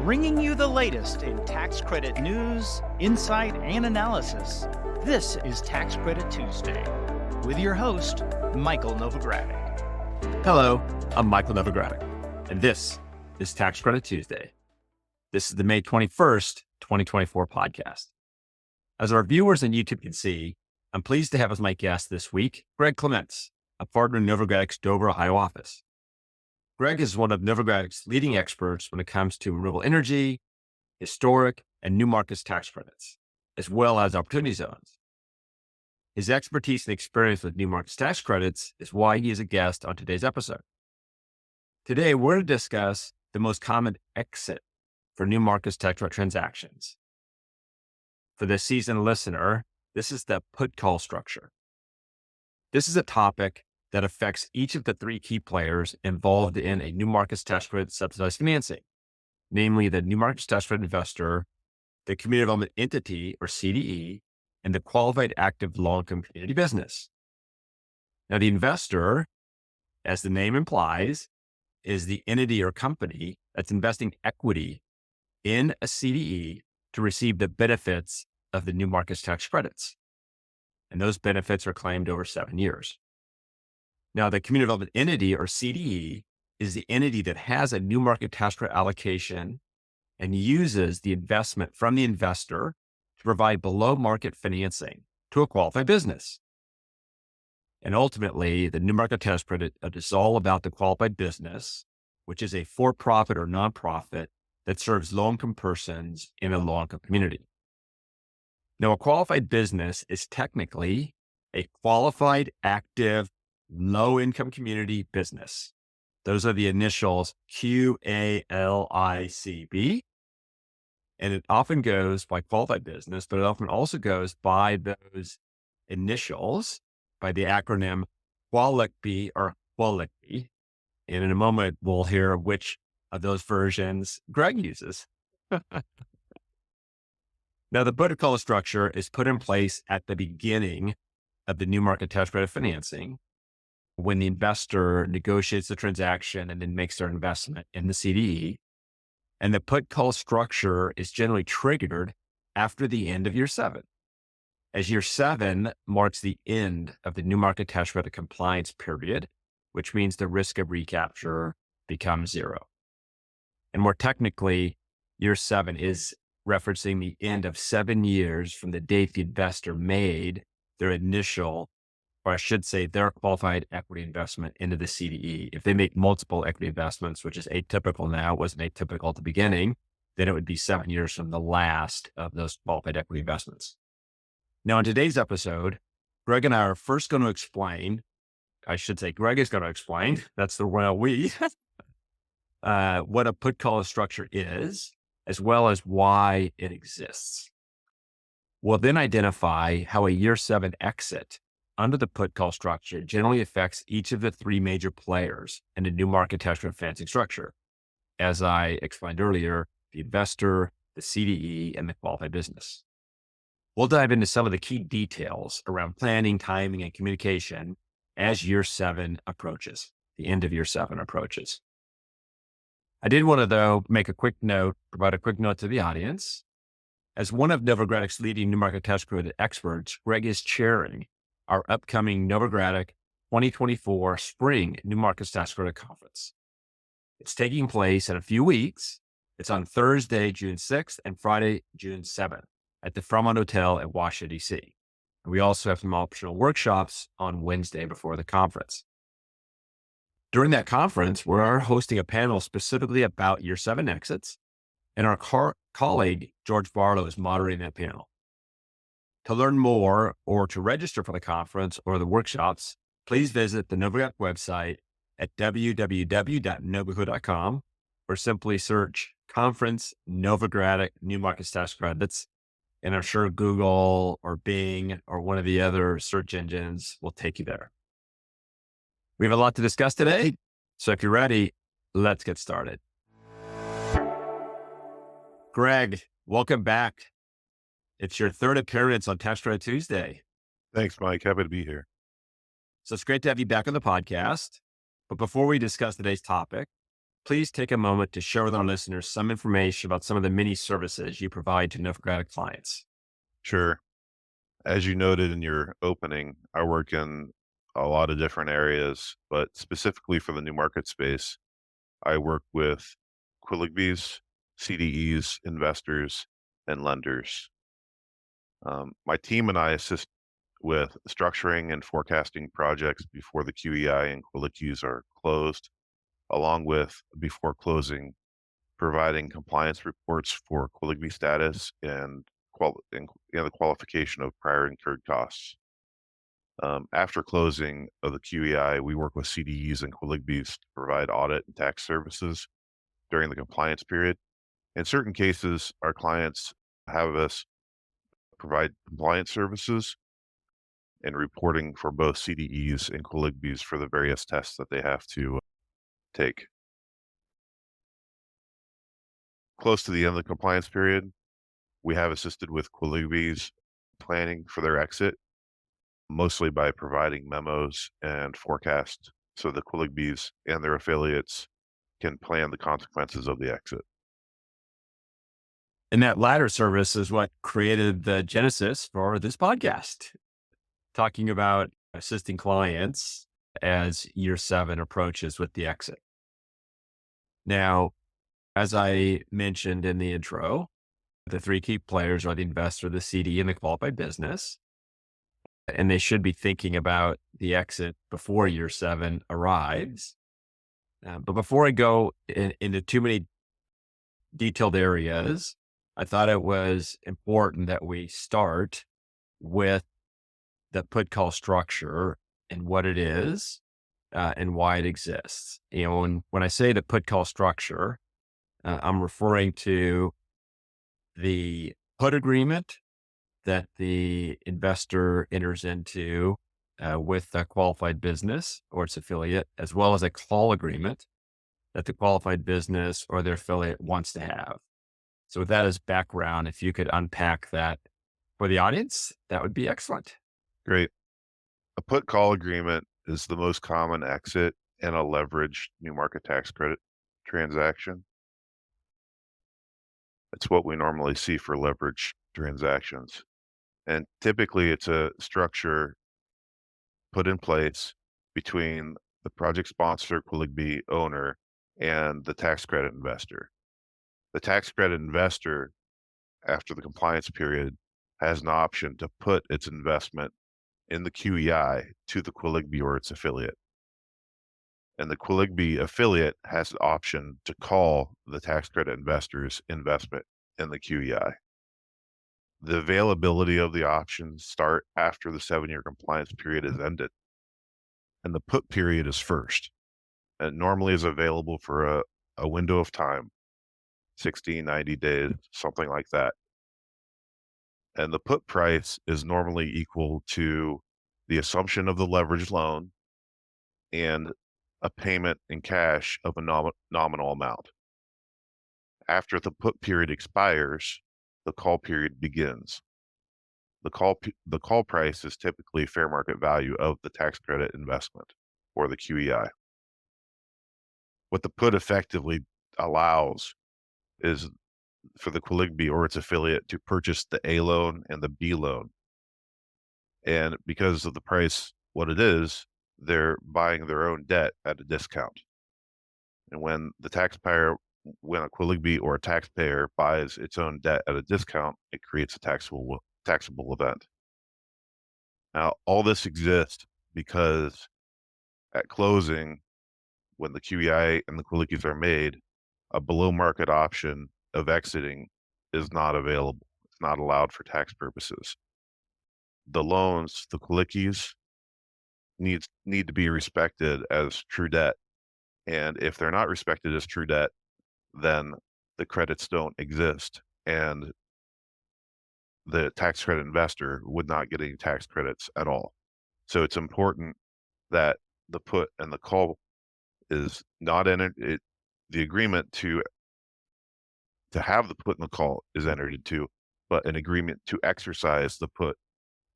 bringing you the latest in tax credit news, insight, and analysis. This is Tax Credit Tuesday with your host, Michael Novogradac. Hello, I'm Michael Novogradac, and this is Tax Credit Tuesday. This is the May 21st, 2024 podcast. As our viewers on YouTube can see, I'm pleased to have as my guest this week, Greg Clements, a partner in Novogradac's Dover, Ohio office. Greg is one of Novogradac's leading experts when it comes to renewable energy, historic, and new markets tax credits, as well as opportunity zones. His expertise and experience with new markets tax credits is why he is a guest on today's episode. Today, we're going to discuss the most common exit for new markets tax credit transactions. For the seasoned listener, this is the put-call structure. This is a topic that affects each of the three key players involved in a new markets tax credit subsidized financing, namely the new markets tax credit investor, the community development entity or CDE, and the qualified active long-term community business. Now, the investor, as the name implies, is the entity or company that's investing equity in a CDE to receive the benefits of the new markets tax credits. And those benefits are claimed over 7 years. Now, the community development entity or CDE is the entity that has a new market tax credit allocation and uses the investment from the investor to provide below market financing to a qualified business. And ultimately, the new market tax credit is all about the qualified business, which is a for-profit or nonprofit that serves low-income persons in a low-income community. Now, a qualified business is technically a qualified, active, low-income community business. Those are the initials QALICB. And it often goes by qualified business, but it often also goes by those initials, by the acronym QALICB or QALICB. And in a moment, we'll hear which of those versions Greg uses. Now, the put-call structure is put in place at the beginning of the new market tax credit financing when the investor negotiates the transaction and then makes their investment in the CDE. And the put-call structure is generally triggered after the end of year 7, as year 7 marks the end of the new market tax credit compliance period, which means the risk of recapture becomes 0. And more technically, year 7 is referencing the end of 7 years from the date the investor made their initial, or I should say their qualified equity investment into the CDE. If they make multiple equity investments, which is atypical now, it wasn't atypical at the beginning, then it would be 7 years from the last of those qualified equity investments. Now, in today's episode, Greg and I are first going to explain, I should say Greg is going to explain, that's the royal we, what a put-call structure is, as well as why it exists. We'll then identify how a year 7 exit under the put-call structure generally affects each of the three major players in the new market tax credit financing structure. As I explained earlier, the investor, the CDE, and the qualified business. We'll dive into some of the key details around planning, timing, and communication as year 7 approaches, the end of year 7 approaches. I did want to, though, provide a quick note to the audience. As one of Novogradac's leading new market tax credit experts, Greg is chairing our upcoming Novogradac 2024 Spring New Markets Tax Credit Conference. It's taking place in a few weeks. It's on Thursday, June 6th and Friday, June 7th at the Fremont Hotel at Washington, D.C. And we also have some optional workshops on Wednesday before the conference. During that conference, we are hosting a panel specifically about year 7 exits, and our colleague, George Barlow, is moderating that panel. To learn more or to register for the conference or the workshops, please visit the Novogradac website at www.novoho.com or simply search Conference Novogradac New Markets Tax Credits. And I'm sure Google or Bing or one of the other search engines will take you there. We have a lot to discuss today. So if you're ready, let's get started. Greg, welcome back. It's your third appearance on Tax Credit Tuesday. Thanks, Mike. Happy to be here. So it's great to have you back on the podcast. But before we discuss today's topic, please take a moment to share with our listeners some information about some of the many services you provide to Novogradac clients. Sure. As you noted in your opening, I work in a lot of different areas, but specifically for the new market space, I work with QALICBs, CDEs, investors, and lenders. My team and I assist with structuring and forecasting projects before the QEI and QALICBs are closed, along with before closing, providing compliance reports for QALICB status and the qualification of prior incurred costs. After closing of the QEI, we work with CDEs and QALICBs to provide audit and tax services during the compliance period. In certain cases, our clients have us provide compliance services and reporting for both CDEs and QALICBs for the various tests that they have to take. Close to the end of the compliance period, we have assisted with QALICBs planning for their exit, mostly by providing memos and forecasts so the QALICBs and their affiliates can plan the consequences of the exit. And that latter service is what created the genesis for this podcast, talking about assisting clients as year 7 approaches with the exit. Now, as I mentioned in the intro, the 3 key players are the investor, the CD, and the qualified business. And they should be thinking about the exit before year 7 arrives. But before I go into too many detailed areas, I thought it was important that we start with the put call structure and what it is and why it exists. When I say the put call structure, I'm referring to the put agreement that the investor enters into with a qualified business or its affiliate, as well as a call agreement that the qualified business or their affiliate wants to have. So with that as background, if you could unpack that for the audience, that would be excellent. Great. A put call agreement is the most common exit in a leveraged new market tax credit transaction. It's what we normally see for leverage transactions. And typically it's a structure put in place between the project sponsor, QALICB owner, and the tax credit investor. The tax credit investor, after the compliance period, has an option to put its investment in the QEI to the QALICB or its affiliate. And the QALICB affiliate has the option to call the tax credit investor's investment in the QEI. The availability of the options start after the 7-year compliance period is ended. And the put period is first. And normally is available for a window of time, 60, 90 days, something like that. And the put price is normally equal to the assumption of the leveraged loan and a payment in cash of a nominal amount. After the put period expires, the call period begins. The call price is typically fair market value of the tax credit investment or the QEI. What the put effectively allows is for the QALICB or its affiliate to purchase the A loan and the B loan. And because of the price, what it is, they're buying their own debt at a discount. And when a QALICB or a taxpayer buys its own debt at a discount, it creates a taxable event. Now, all this exists because at closing, when the QEI and the QALICBs are made, a below market option of exiting is not available. It's not allowed for tax purposes. The loans, the QALICBs, need to be respected as true debt. And if they're not respected as true debt, then the credits don't exist. And the tax credit investor would not get any tax credits at all. So it's important that the put and the call is not entered. The agreement to have the put and the call is entered into, but an agreement to exercise the put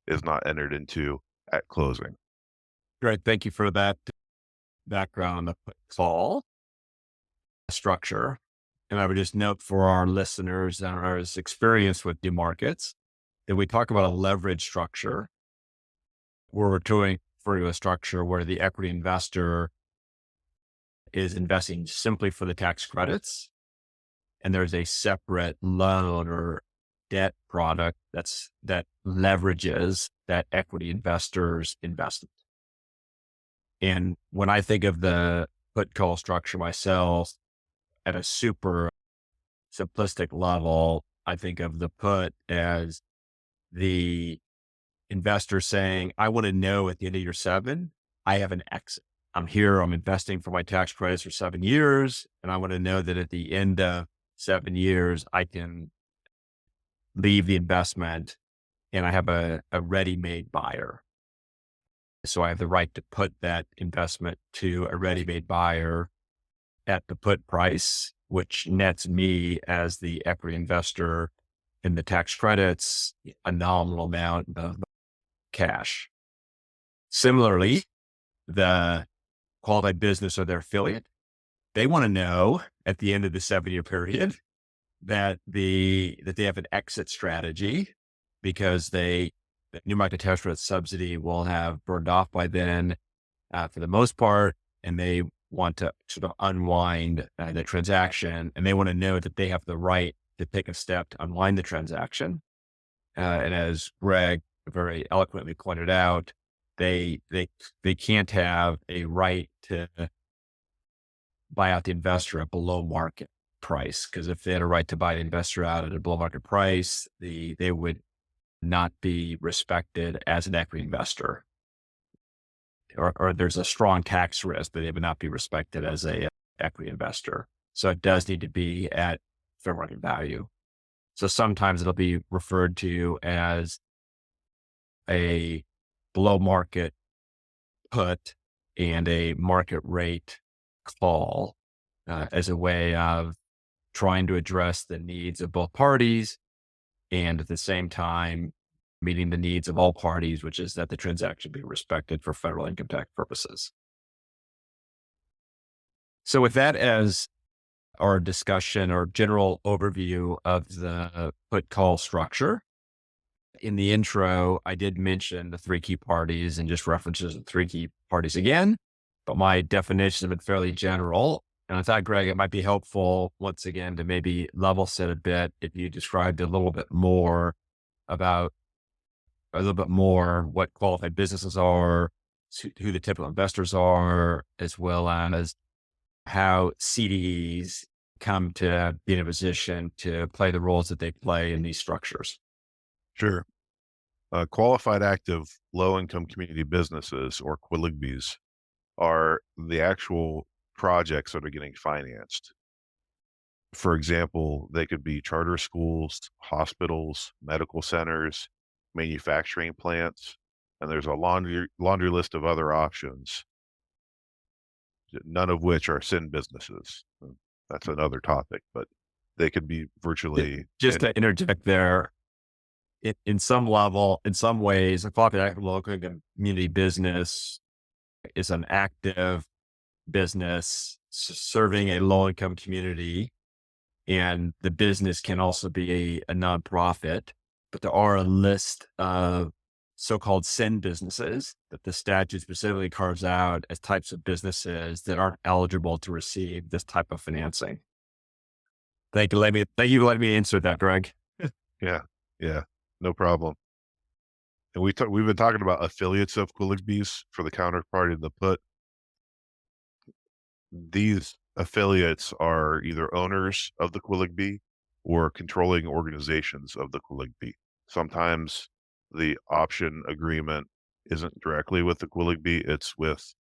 is not entered into at closing. Great. Thank you for that background on the put call. structure. And I would just note for our listeners that are as experienced with new markets that we talk about a leverage structure, where we're referring to a structure where the equity investor is investing simply for the tax credits, and there's a separate loan or debt product that leverages that equity investor's investment. And when I think of the put call structure myself at a super simplistic level, I think of the put as the investor saying, I want to know at the end of year 7, I have an exit. I'm here, I'm investing for my tax credits for 7 years. And I want to know that at the end of 7 years, I can leave the investment and I have a ready-made buyer. So I have the right to put that investment to a ready-made buyer at the put price, which nets me as the equity investor in the tax credits a nominal amount of cash. Similarly, the qualified business or their affiliate, they want to know at the end of the 7-year period that they have an exit strategy, because the new market tax credit subsidy will have burned off by then, for the most part, and they want to sort of unwind the transaction, and they want to know that they have the right to take a step to unwind the transaction. And as Greg very eloquently pointed out, they can't have a right to buy out the investor at below market price, because if they had a right to buy the investor out at a below market price, they would not be respected as an equity investor, or there's a strong tax risk that they would not be respected as a equity investor. So it does need to be at fair market value. So sometimes it'll be referred to as a below market put and a market rate call, as a way of trying to address the needs of both parties, and at the same time meeting the needs of all parties, which is that the transaction be respected for federal income tax purposes. So with that as our discussion or general overview of the put call structure, in the intro, I did mention the 3 key parties and just references the 3 key parties again, but my definitions have been fairly general. And I thought, Greg, it might be helpful once again to maybe level set a bit if you described a little bit more what qualified businesses are, who the typical investors are, as well as how CDEs come to be in a position to play the roles that they play in these structures. Sure. Qualified active low-income community businesses, or QALICBs, are the actual projects that are getting financed. For example, they could be charter schools, hospitals, medical centers, manufacturing plants, and there's a laundry list of other options, none of which are sin businesses. That's another topic, but they could be virtually. Just to interject there, in some ways, a qualified active local community business is an active business serving a low-income community, and the business can also be a nonprofit. But there are a list of so-called sin businesses that the statute specifically carves out as types of businesses that aren't eligible to receive this type of financing. Thank you for letting me answer that, Greg. Yeah, no problem. And we've been talking about affiliates of QALICBs for the counterparty of the put. These affiliates are either owners of the QALICB or controlling organizations of the QALICB. Sometimes the option agreement isn't directly with the QALICB, it's with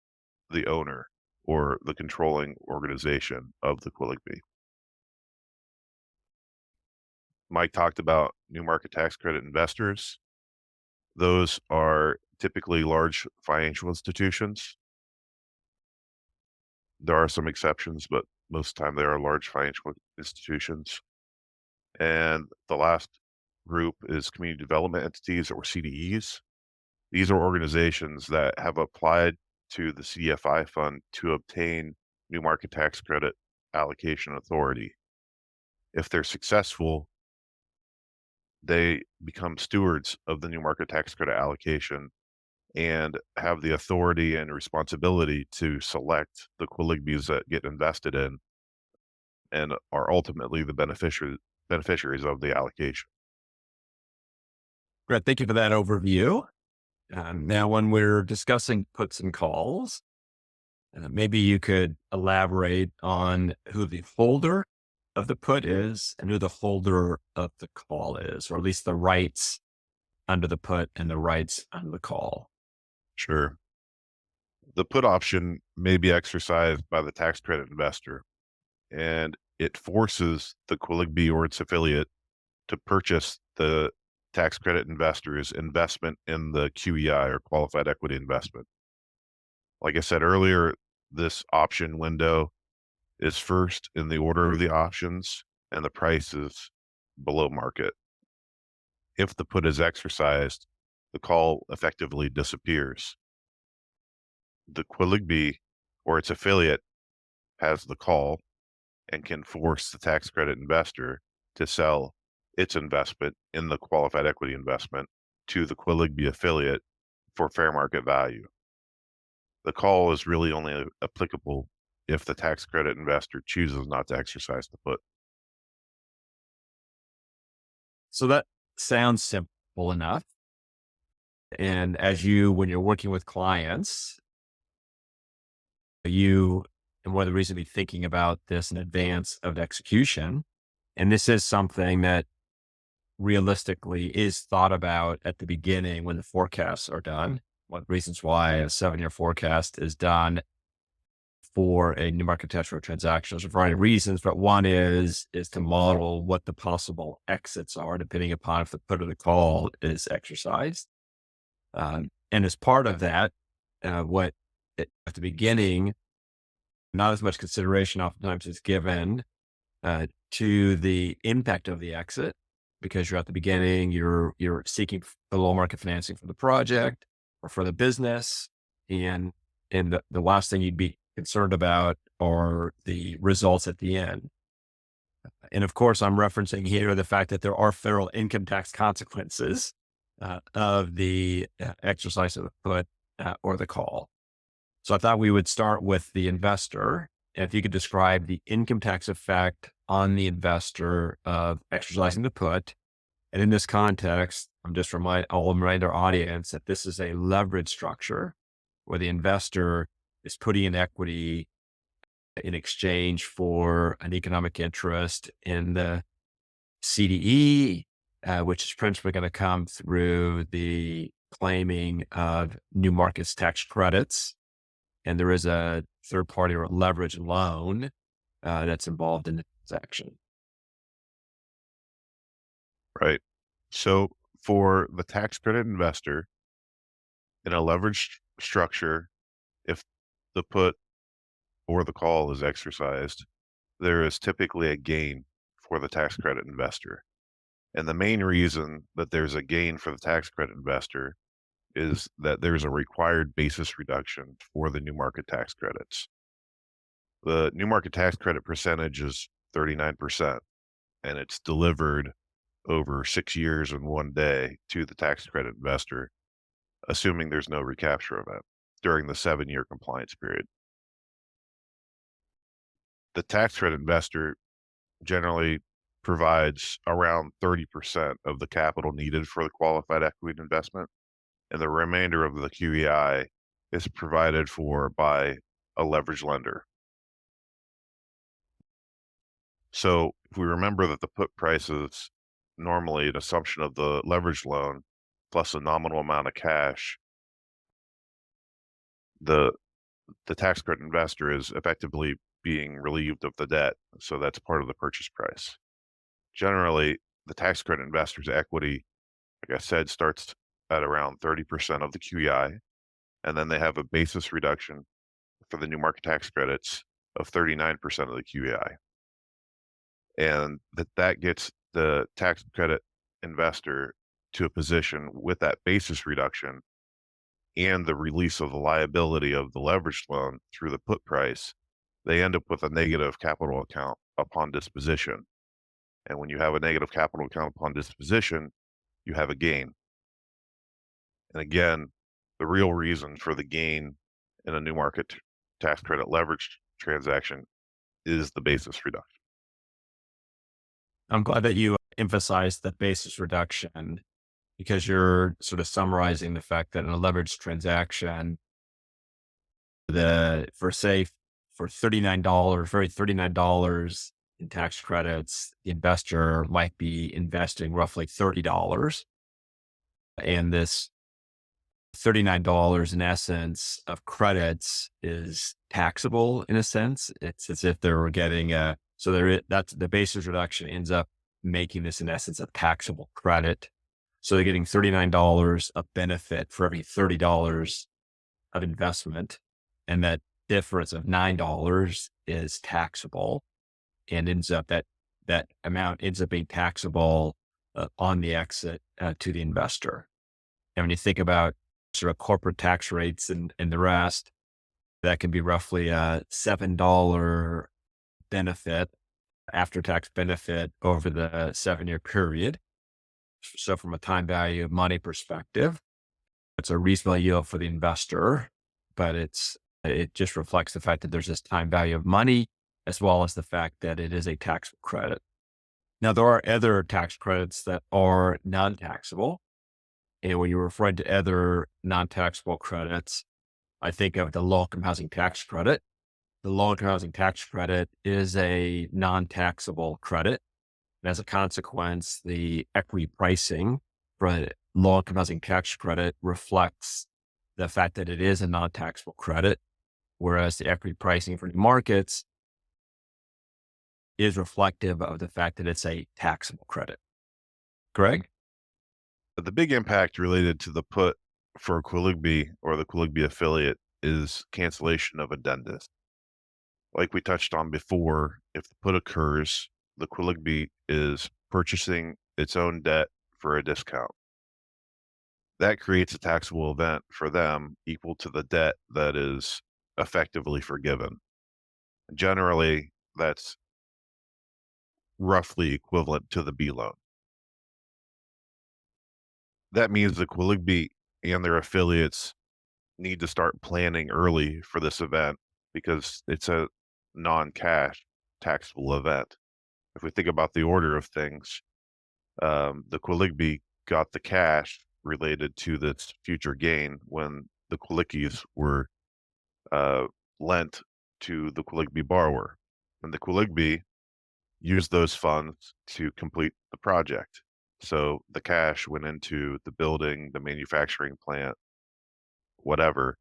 the owner or the controlling organization of the QALICB. Mike talked about new market tax credit investors. Those are typically large financial institutions. There are some exceptions, but most of the time they are large financial institutions. And the last group is community development entities, or CDEs. These are organizations that have applied to the CDFI fund to obtain new market tax credit allocation authority. If they're successful, they become stewards of the new market tax credit allocation and have the authority and responsibility to select the QALICBs that get invested in and are ultimately the beneficiaries of the allocation. Brett, thank you for that overview. Now, when we're discussing puts and calls, maybe you could elaborate on who the holder of the put is and who the holder of the call is, or at least the rights under the put and the rights under the call. Sure. The put option may be exercised by the tax credit investor, and it forces the QALICB or its affiliate to purchase the tax credit investor's investment in the QEI or qualified equity investment. Like I said earlier, this option window is first in the order of the options and the price is below market. If the put is exercised, the call effectively disappears. The QALICB or its affiliate has the call and can force the tax credit investor to sell its investment in the qualified equity investment to the QALICB affiliate for fair market value. The call is really only applicable if the tax credit investor chooses not to exercise the put. So that sounds simple enough. And when you're working with clients, and one of the reasons to be thinking about this in advance of execution, and this is something that realistically is thought about at the beginning when the forecasts are done. One of the reasons why a 7-year forecast is done for a new market tax credit transaction. There's a variety of reasons, but one is to model what the possible exits are, depending upon if the put or the call is exercised. And as part of that, at the beginning, not as much consideration oftentimes is given to the impact of the exit, because you're at the beginning, you're seeking below market financing for the project or for the business. And the last thing you'd be concerned about are the results at the end. And of course, I'm referencing here the fact that there are federal income tax consequences of the exercise of the put or the call. So I thought we would start with the investor. And if you could describe the income tax effect on the investor of exercising the put. And in this context, I'll remind our audience that this is a leverage structure where the investor is putting in equity in exchange for an economic interest in the CDE, which is principally going to come through the claiming of new markets tax credits. And there is a third party or leverage loan that's involved in the transaction. Right. So for the tax credit investor in a leveraged structure, if the put or the call is exercised, there is typically a gain for the tax credit investor. And the main reason that there's a gain for the tax credit investor is that there's a required basis reduction for the new market tax credits. The new market tax credit percentage is 39%, and it's delivered over 6 years and 1 day to the tax credit investor, assuming there's no recapture event during the 7-year compliance period. The tax credit investor generally provides around 30% of the capital needed for the qualified equity investment, and the remainder of the QEI is provided for by a leverage lender. So if we remember that the put price is normally an assumption of the leverage loan plus a nominal amount of cash, the tax credit investor is effectively being relieved of the debt. So that's part of the purchase price. Generally, the tax credit investor's equity, like I said, starts at around 30% of the QEI, and then they have a basis reduction for the new market tax credits of 39% of the QEI. And that gets the tax credit investor to a position with that basis reduction and the release of the liability of the leveraged loan through the put price they end up with a negative capital account upon disposition. And when you have a negative capital account upon disposition, you have a gain. And again, the real reason for the gain in a new market tax credit leverage transaction is the basis reduction. I'm glad that you emphasized the basis reduction because you're sort of summarizing the fact that in a leveraged transaction, for $39 in tax credits, the investor might be investing roughly $30. And this $39 in essence of credits is taxable in a sense. It's as if they were getting that's the basis reduction ends up making this in essence a taxable credit. So they're getting $39 of benefit for every $30 of investment. And that difference of $9 is taxable and that amount ends up being taxable on the exit to the investor. And when you think about sort of corporate tax rates and the rest, that can be roughly a $7 benefit, after-tax benefit over the 7-year period. So from a time value of money perspective, it's a reasonable yield for the investor, but it just reflects the fact that there's this time value of money, as well as the fact that it is a taxable credit. Now, there are other tax credits that are non-taxable. And when you're referring to other non-taxable credits, I think of the low-income housing tax credit. The low-income housing tax credit is a non-taxable credit. And as a consequence, the equity pricing for a low-income housing tax credit reflects the fact that it is a non-taxable credit, whereas the equity pricing for the markets is reflective of the fact that it's a taxable credit. Greg? The big impact related to the put for QALICB or the QALICB affiliate is cancellation of addendus. Like we touched on before, if the put occurs, the QALICB is purchasing its own debt for a discount. That creates a taxable event for them equal to the debt that is effectively forgiven. Generally, that's roughly equivalent to the B loan. That means the QALICB and their affiliates need to start planning early for this event because it's a non-cash taxable event. If we think about the order of things, the QALICB got the cash related to this future gain when the QALICs were lent to the QALICB borrower. And the QALICB used those funds to complete the project. So the cash went into the building, the manufacturing plant, whatever.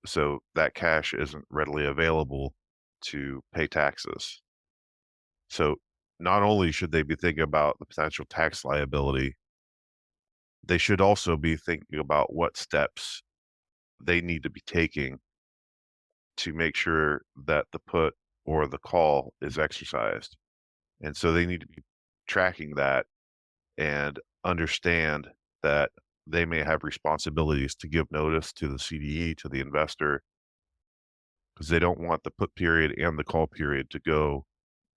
So that cash isn't readily available to pay taxes. So not only should they be thinking about the potential tax liability, they should also be thinking about what steps they need to be taking to make sure that the put or the call is exercised. And so they need to be tracking that and understand that they may have responsibilities to give notice to the CDE, to the investor, because they don't want the put period and the call period to go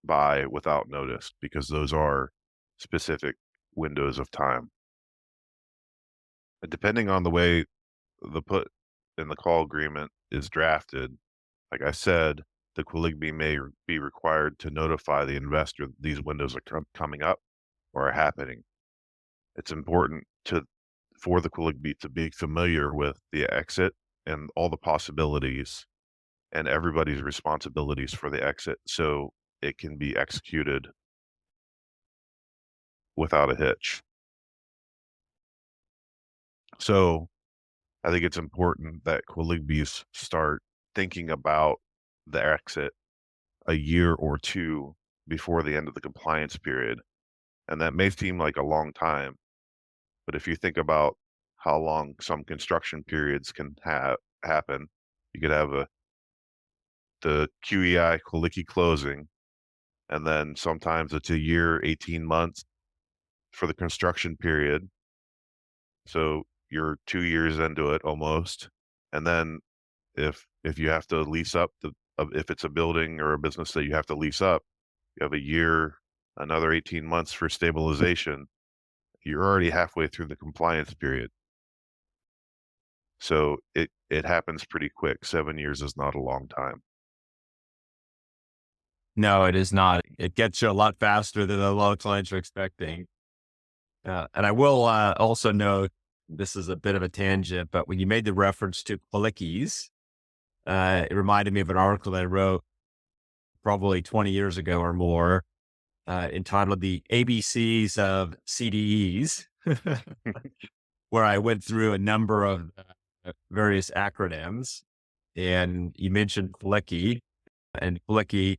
by without notice, because those are specific windows of time. And depending on the way the put and the call agreement is drafted, like I said, the QALICB may be required to notify the investor that these windows are coming up or are happening. It's important for the QALICB to be familiar with the exit and all the possibilities and everybody's responsibilities for the exit so it can be executed without a hitch. So I think it's important that QALICBs start thinking about the exit a year or two before the end of the compliance period. And that may seem like a long time, but if you think about how long some construction periods can happen, you could have the QEI QALICI closing, and then sometimes it's a year, 18 months for the construction period. So you're 2 years into it almost. And then if you have to lease up if it's a building or a business that you have to lease up, you have a year, another 18 months for stabilization. You're already halfway through the compliance period. So it happens pretty quick. 7 years is not a long time. No, it is not. It gets you a lot faster than a lot of clients are expecting. And I will also note, this is a bit of a tangent, but when you made the reference to QALICBs, it reminded me of an article that I wrote probably 20 years ago or more, entitled The ABCs of CDEs, where I went through a number of various acronyms. And you mentioned QALICB, and QALICB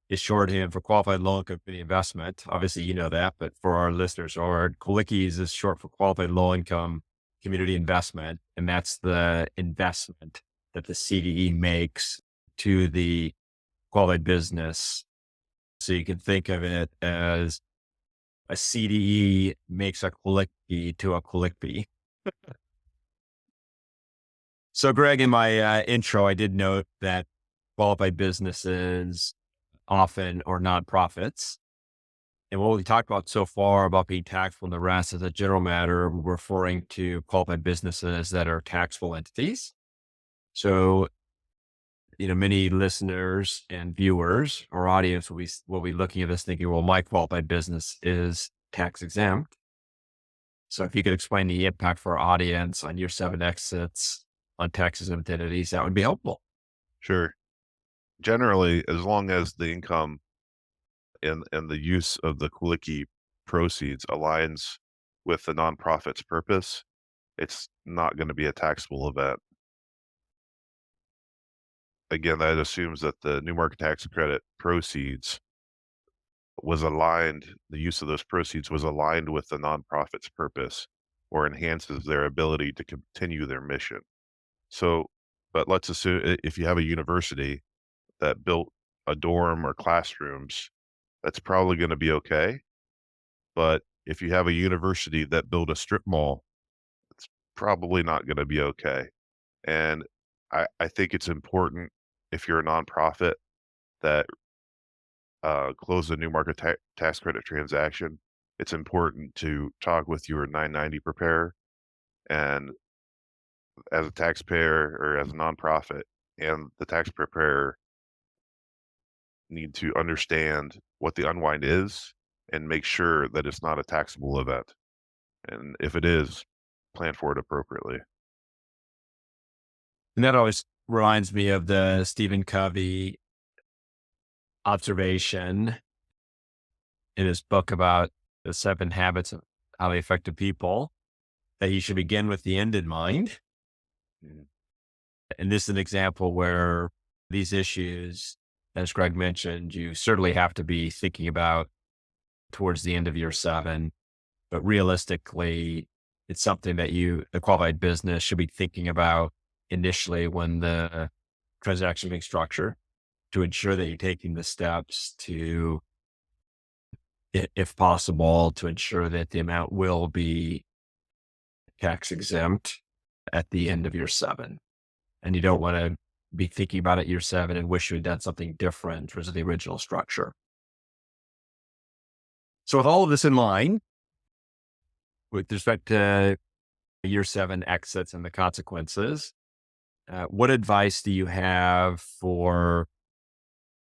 is shorthand for Qualified Low Income Community Investment. Obviously, you know that, but for our listeners, QALICBs is short for Qualified Low Income Community Investment, and that's the investment that the CDE makes to the qualified business. So you can think of it as a CDE makes a QALICB to a QALICB. So, Greg, in my intro, I did note that qualified businesses often are nonprofits. And what we talked about so far about being taxable and the rest, as a general matter, we're referring to qualified businesses that are taxable entities. So, many listeners and viewers or audience will be looking at this thinking, well, my qualified business is tax exempt. So if you could explain the impact for our audience on year 7 exits on tax exempt entities, that would be helpful. Sure. Generally, as long as the income and the use of the QALICB proceeds aligns with the nonprofit's purpose, it's not going to be a taxable event. Again, that assumes that the new market tax credit proceeds the use of those proceeds was aligned with the nonprofit's purpose or enhances their ability to continue their mission. So, but let's assume if you have a university that built a dorm or classrooms, that's probably going to be okay. But if you have a university that built a strip mall, it's probably not going to be okay. And I think it's important, if you're a nonprofit that close a new market tax credit transaction, it's important to talk with your 990 preparer. And as a taxpayer or as a nonprofit and the tax preparer need to understand what the unwind is and make sure that it's not a taxable event. And if it is, plan for it appropriately. And that always reminds me of the Stephen Covey observation in his book about the 7 habits of highly effective people, that you should begin with the end in mind. Mm. And this is an example where these issues, as Greg mentioned, you certainly have to be thinking about towards the end of year 7, but realistically, it's something that the qualified business should be thinking about initially when the transaction being structured, to ensure that you're taking the steps to, if possible, to ensure that the amount will be tax exempt at the end of year 7. And you don't want to be thinking about it year 7 and wish you had done something different versus the original structure. So with all of this in mind, with respect to year 7 exits and the consequences, what advice do you have for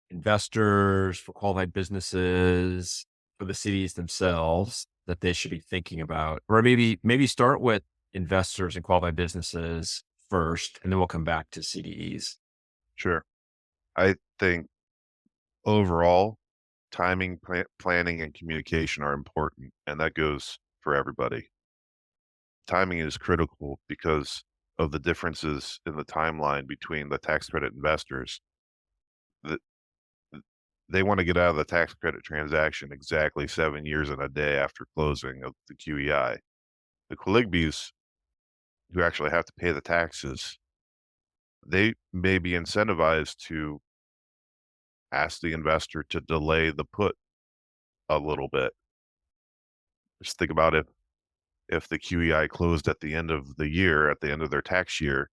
investors, for qualified businesses, for the CDs themselves that they should be thinking about? Or maybe start with investors and qualified businesses first, and then we'll come back to CDEs. Sure. I think overall, timing, planning, and communication are important, and that goes for everybody. Timing is critical because of the differences in the timeline between the tax credit investors. That they want to get out of the tax credit transaction exactly 7 years and a day after closing of the QEI. The QALICBs, who actually have to pay the taxes, they may be incentivized to ask the investor to delay the put a little bit. Just think about if the QEI closed at the end of the year, at the end of their tax year,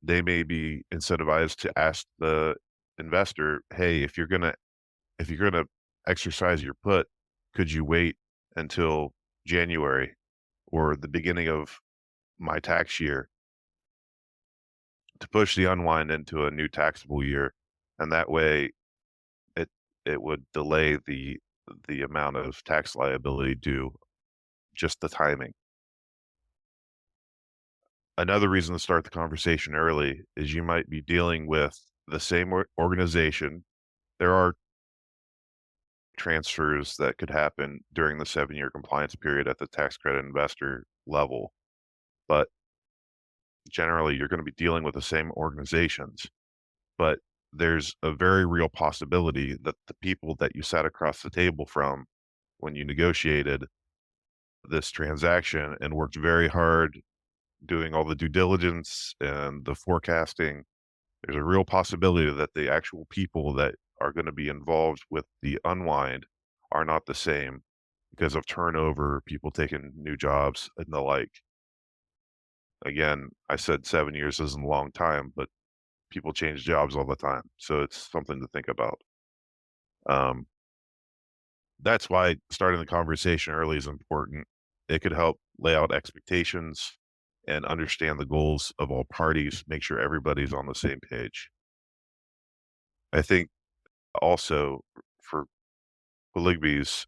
they may be incentivized to ask the investor, hey, if you're gonna exercise your put, could you wait until January or the beginning of my tax year to push the unwind into a new taxable year? And that way it it would delay the amount of tax liability due, just the timing. Another reason to start the conversation early is you might be dealing with the same organization. There are transfers that could happen during the 7-year compliance period at the tax credit investor level, but generally you're going to be dealing with the same organizations. But there's a very real possibility that the people that you sat across the table from when you negotiated this transaction and worked very hard doing all the due diligence and the forecasting, there's a real possibility that the actual people that are going to be involved with the unwind are not the same because of turnover, people taking new jobs and the like. Again, I said 7 years isn't a long time, but people change jobs all the time. So it's something to think about. Um, that's why starting the conversation early is important. It could help lay out expectations and understand the goals of all parties, make sure everybody's on the same page. I think also for QALICBs,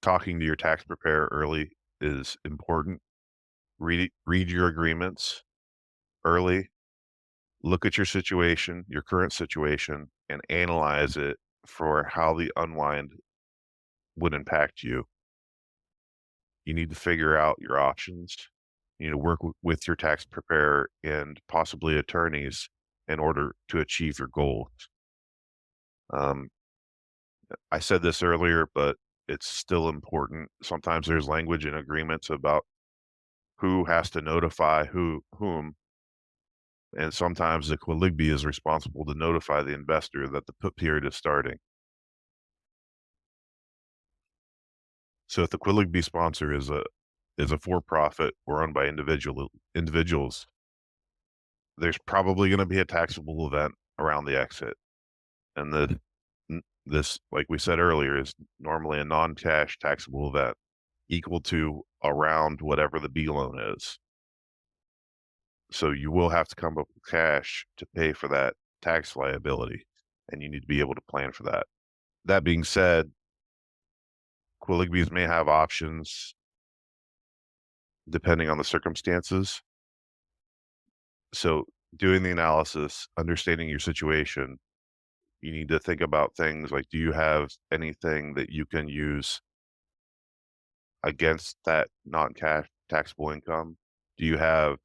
talking to your tax preparer early is important. Read your agreements early. Look at your situation, your current situation, and analyze it for how the unwind would impact you. You need to figure out your options. You need to work with your tax preparer and possibly attorneys in order to achieve your goals. Um, I said this earlier, but it's still important. Sometimes there's language in agreements about who has to notify whom, and sometimes the QALICB is responsible to notify the investor that the put period is starting. So if the QALICB sponsor is a for-profit or owned by individuals, there's probably going to be a taxable event around the exit, and this, like we said earlier, is normally a non-cash taxable event equal to around whatever the B loan is. So you will have to come up with cash to pay for that tax liability, and you need to be able to plan for that. That being said, QALICBs may have options depending on the circumstances. So doing the analysis, understanding your situation, you need to think about things like, do you have anything that you can use against that non-cash taxable income? Do you have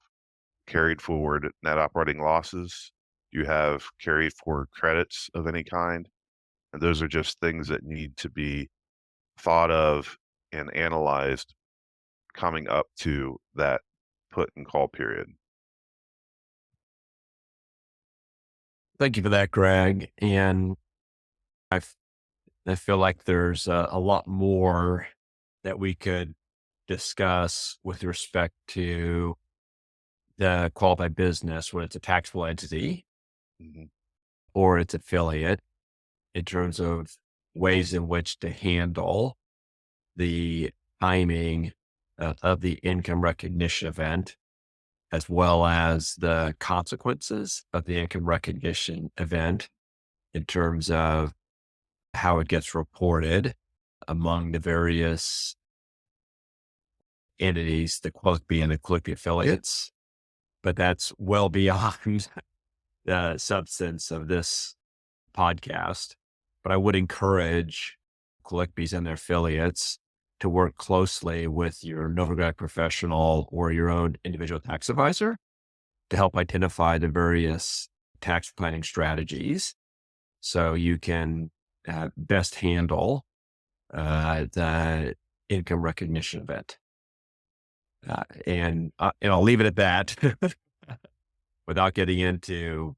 carried forward net operating losses? Do you have carried forward credits of any kind? And those are just things that need to be thought of and analyzed coming up to that put and call period. Thank you for that, Greg. And I feel like there's a lot more that we could discuss with respect to the qualified business when it's a taxable entity Mhm. or its affiliate, in terms of ways in which to handle the timing of the income recognition event, as well as the consequences of the income recognition event in terms of how it gets reported among the various entities, the QALICB and the QALICB affiliates. But that's well beyond the substance of this podcast. But I would encourage QALICBs and their affiliates to work closely with your Novogradac professional or your own individual tax advisor to help identify the various tax planning strategies so you can best handle the income recognition event. And I'll leave it at that without getting into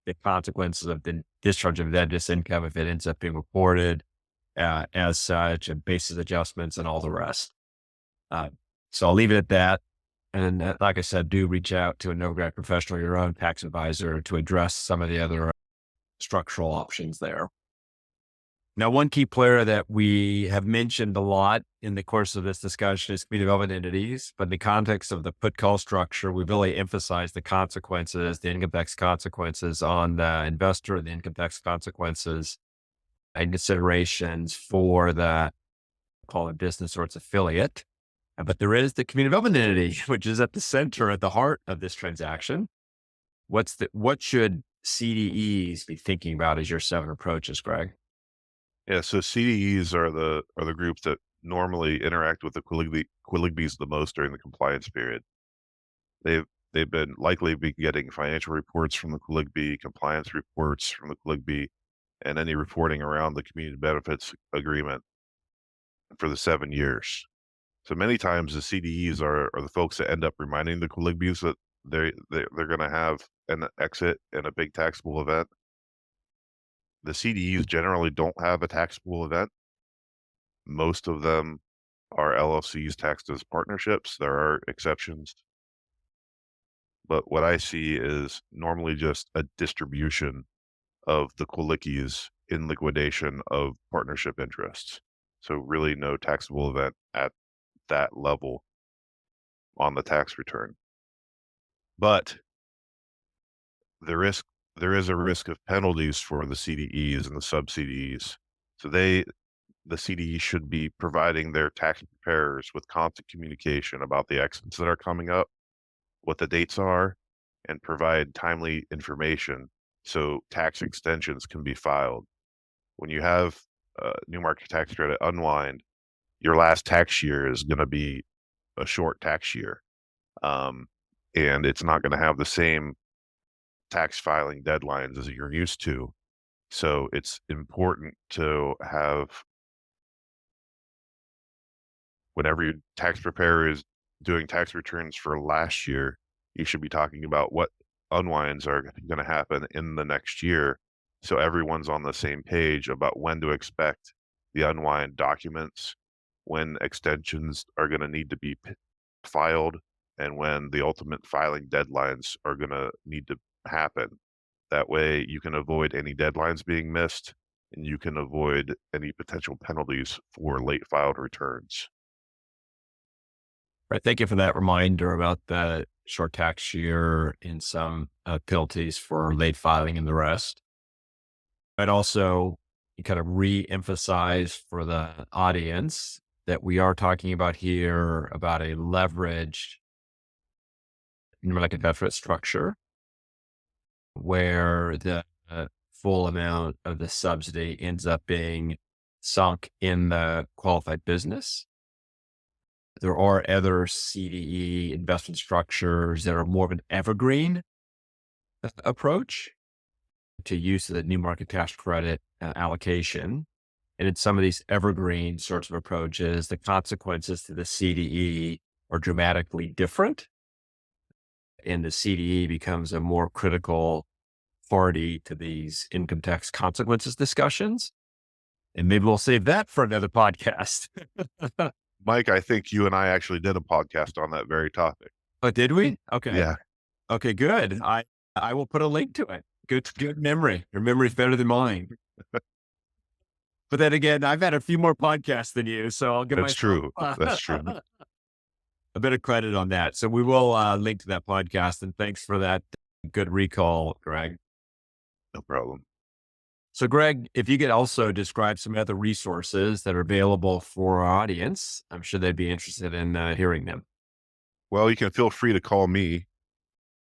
the consequences of the discharge of that income if it ends up being reported as such, and basis adjustments and all the rest. So I'll leave it at that. And like I said, do reach out to a Novogradac professional, your own tax advisor, to address some of the other structural options there. Now, one key player that we have mentioned a lot in the course of this discussion is community development entities. But in the context of the put call structure, we really emphasize the consequences, the income tax consequences on the investor, the income tax consequences and considerations for the, call it business or its affiliate. But there is the community development entity, which is at the center, at the heart of this transaction. What should CDEs be thinking about as your 7 approaches, Greg? Yeah, so CDEs are the groups that normally interact with the QALICBs the most during the compliance period. They've been likely be getting financial reports from the QALICB, compliance reports from the QALICB, and any reporting around the community benefits agreement for the 7 years. So many times the CDEs are the folks that end up reminding the QALICBs that they're going to have an exit in a big taxable event. The CDEs generally don't have a taxable event. Most of them are LLCs taxed as partnerships. There are exceptions. But what I see is normally just a distribution of the QALICs in liquidation of partnership interests. So really no taxable event at that level on the tax return. But there is a risk of penalties for the CDEs and the sub-CDEs. So the CDEs should be providing their tax preparers with constant communication about the exits that are coming up, what the dates are, and provide timely information so tax extensions can be filed. When you have new market tax credit unwind, your last tax year is going to be a short tax year. And it's not going to have the same tax filing deadlines as you're used to. So it's important to have, whenever your tax preparer is doing tax returns for last year, you should be talking about what unwinds are going to happen in the next year. So everyone's on the same page about when to expect the unwind documents, when extensions are going to need to be filed, and when the ultimate filing deadlines are going to need to happen. That way you can avoid any deadlines being missed and you can avoid any potential penalties for late filed returns. Right. Thank you for that reminder about the short tax year and some penalties for late filing and the rest. I'd also kind of re-emphasize for the audience that we are talking about here about a leveraged numeric benefit structure where the full amount of the subsidy ends up being sunk in the qualified business. There are other CDE investment structures that are more of an evergreen approach to use of the new market tax credit allocation. And in some of these evergreen sorts of approaches, the consequences to the CDE are dramatically different. And the CDE becomes a more critical party to these income tax consequences discussions. And maybe we'll save that for another podcast. Mike, I think you and I actually did a podcast on that very topic. Oh, did we? Okay. Yeah. Okay, good. I will put a link to it. Good memory. Your memory's better than mine. But then again, I've had a few more podcasts than you, so I'll give That's true. That's true. a bit of credit on that. So we will link to that podcast. And thanks for that good recall, Greg. No problem. So Greg, if you could also describe some other resources that are available for our audience, I'm sure they'd be interested in hearing them. Well, you can feel free to call me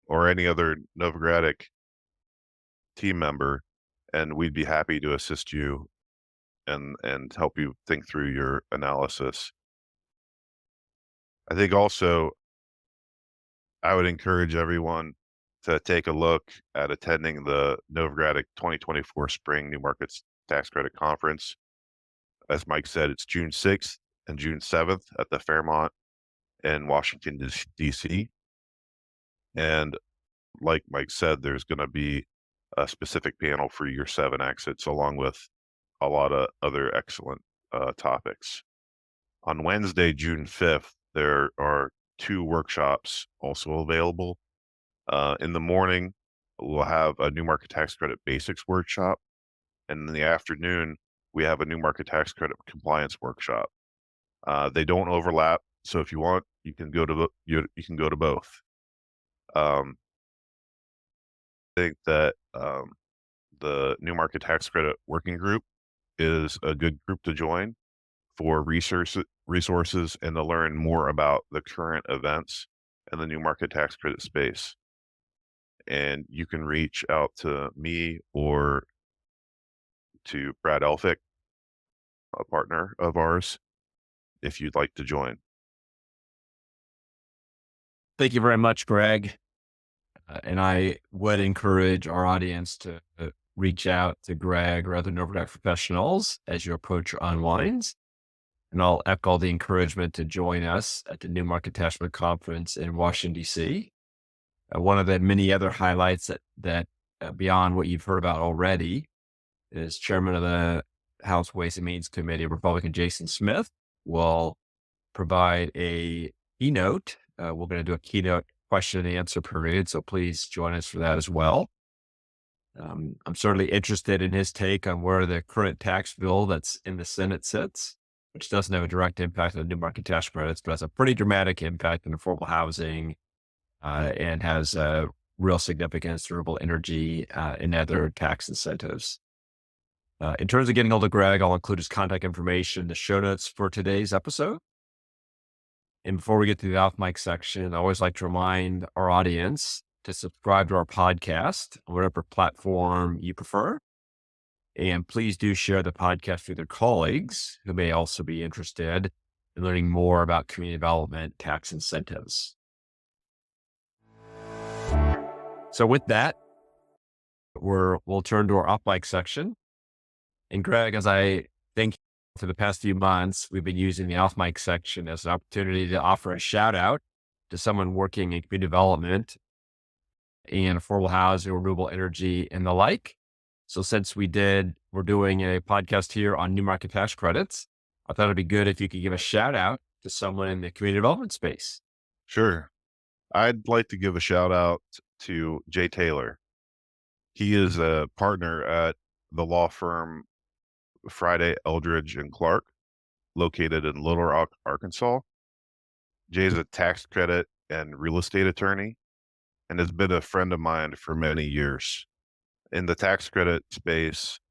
or any other Novogradac team member, and we'd be happy to assist you and help you think through your analysis. I think also I would encourage everyone to take a look at attending the Novogradac 2024 Spring New Markets Tax Credit Conference. As Mike said, it's June 6th and June 7th at the Fairmont in Washington, D.C. And like Mike said, there's going to be a specific panel for year 7 exits, along with a lot of other excellent topics. On Wednesday, June 5th, there are 2 workshops also available. In the morning, we'll have a new market tax credit basics workshop. And in the afternoon, we have a new market tax credit compliance workshop. They don't overlap. So if you want, you can go to you can go to both. I think that the new market tax credit working group is a good group to join for resources and to learn more about the current events in the new market tax credit space. And you can reach out to me or to Brad Elphick, a partner of ours, if you'd like to join. Thank you very much, Greg. And I would encourage our audience to reach out to Greg or other Novogradac professionals as you approach your unwinds. And I'll echo the encouragement to join us at the New Market Attachment Conference in Washington, D.C. One of the many other highlights that beyond what you've heard about already is Chairman of the House Ways and Means Committee, Republican Jason Smith, will provide a keynote. We're going to do a keynote question and answer period, so please join us for that as well. I'm certainly interested in his take on where the current tax bill that's in the Senate sits, which doesn't have a direct impact on the new market tax credits, but has a pretty dramatic impact on affordable housing and has real significance to renewable energy and other tax incentives. In terms of getting hold of Greg, I'll include his contact information in the show notes for today's episode. And before we get to the off mic section, I always like to remind our audience to subscribe to our podcast on whatever platform you prefer. And please do share the podcast with your colleagues who may also be interested in learning more about community development tax incentives. So with that, we'll turn to our off mic section. And Greg, as I think for the past few months, we've been using the off mic section as an opportunity to offer a shout out to someone working in community development and affordable housing, renewable energy, and the like. So since we're doing a podcast here on new market tax credits, I thought it'd be good if you could give a shout out to someone in the community development space. Sure. I'd like to give a shout out to Jay Taylor. He is a partner at the law firm Friday, Eldridge, and Clark, located in Little Rock, Arkansas. Jay's a tax credit and real estate attorney and has been a friend of mine for many years. In the tax credit space,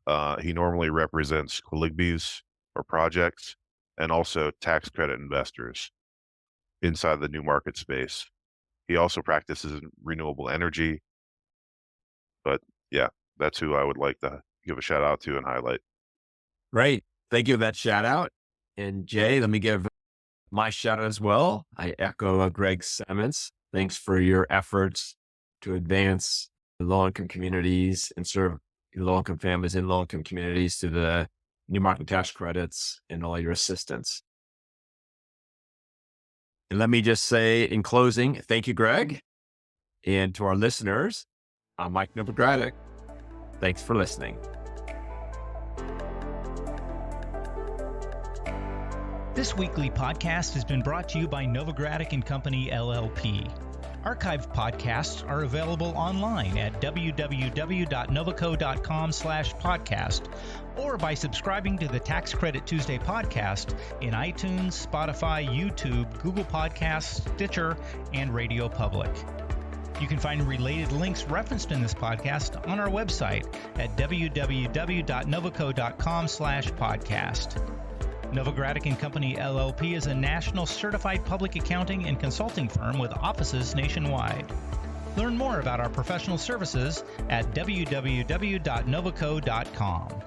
he normally represents QALICBs or projects and also tax credit investors inside the new market space. He also practices in renewable energy. But yeah, that's who I would like to give a shout out to and highlight. Great. Thank you for that shout out. And Jay, let me give my shout out as well. I echo Greg Clements. Thanks for your efforts to advance the low-income communities and serve low-income families in low-income communities through the new market tax credits and all your assistance. And let me just say in closing, thank you, Greg. And to our listeners, I'm Mike Novogradac. Thanks for listening. This weekly podcast has been brought to you by Novogradac and Company, LLP. Archived podcasts are available online at www.novoco.com/podcast or by subscribing to the Tax Credit Tuesday podcast in iTunes, Spotify, YouTube, Google Podcasts, Stitcher, and Radio Public. You can find related links referenced in this podcast on our website at www.novoco.com/podcast. Novogradac and Company, LLP is a national certified public accounting and consulting firm with offices nationwide. Learn more about our professional services at www.novoco.com.